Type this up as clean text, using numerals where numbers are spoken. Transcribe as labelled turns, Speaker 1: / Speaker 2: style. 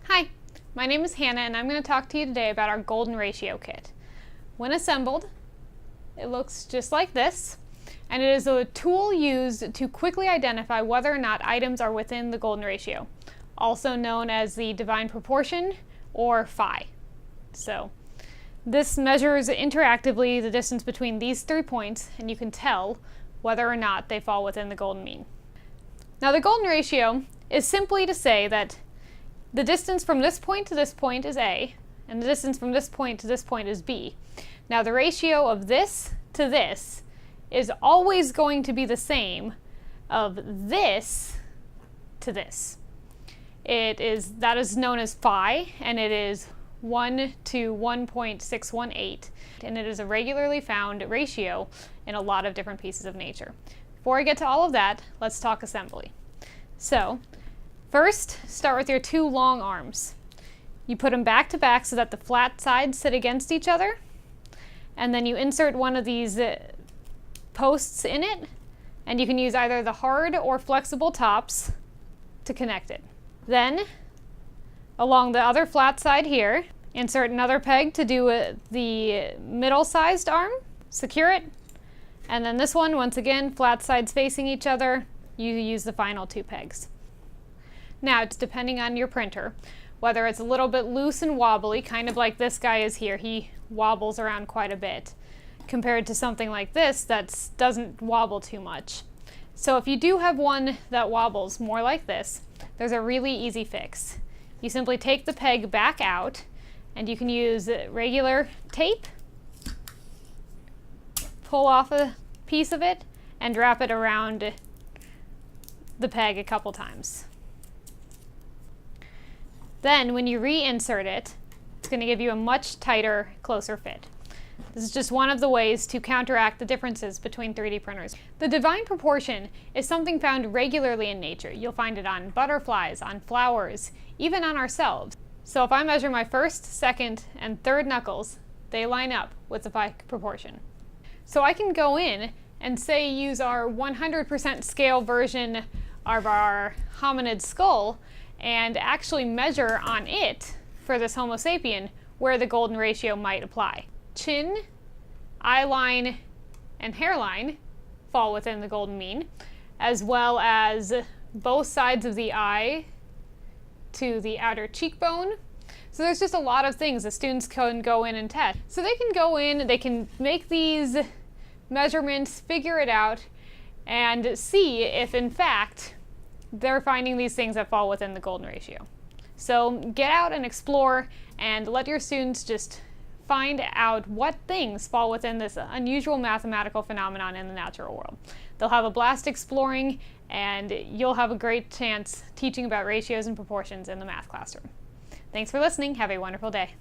Speaker 1: Hi, my name is Hannah and I'm going to talk to you today about our golden ratio kit. When assembled, it looks just like this, and it is a tool used to quickly identify whether or not items are within the golden ratio, also known as the divine proportion or phi. So this measures interactively the distance between these 3 points, and you can tell whether or not they fall within the golden mean. Now the golden ratio is simply to say that the distance from this point to this point is A, and the distance from this point to this point is B. Now the ratio of this to this is always going to be the same of this to this. That is known as phi, and it is 1 to 1.618, and it is a regularly found ratio in a lot of different pieces of nature. Before I get to all of that, let's talk assembly. So, first, start with your 2 long arms. You put them back to back so that the flat sides sit against each other, and then you insert one of these posts in it, and you can use either the hard or flexible tops to connect it. Then, along the other flat side here, insert another peg to do the middle-sized arm, secure it, and then this one, once again, flat sides facing each other, you use the final 2 pegs. Now, it's depending on your printer, whether it's a little bit loose and wobbly, kind of like this guy is here. He wobbles around quite a bit, compared to something like this that doesn't wobble too much. So if you do have one that wobbles more like this, there's a really easy fix. You simply take the peg back out, and you can use regular tape, pull off a piece of it, and wrap it around the peg a couple times. Then when you reinsert it, it's going to give you a much tighter, closer fit. This is just one of the ways to counteract the differences between 3D printers. The divine proportion is something found regularly in nature. You'll find it on butterflies, on flowers, even on ourselves. So if I measure my first, second, and third knuckles, they line up with the phi proportion. So I can go in and say use our 100% scale version of our hominid skull and actually measure on it, for this Homo sapien, where the golden ratio might apply. Chin, eye line, and hairline fall within the golden mean, as well as both sides of the eye to the outer cheekbone. So there's just a lot of things the students can go in and test. So they can go in, they can make these measurements, figure it out, and see if in fact they're finding these things that fall within the golden ratio. So get out and explore and let your students just find out what things fall within this unusual mathematical phenomenon in the natural world. They'll have a blast exploring, and you'll have a great chance teaching about ratios and proportions in the math classroom. Thanks for listening. Have a wonderful day.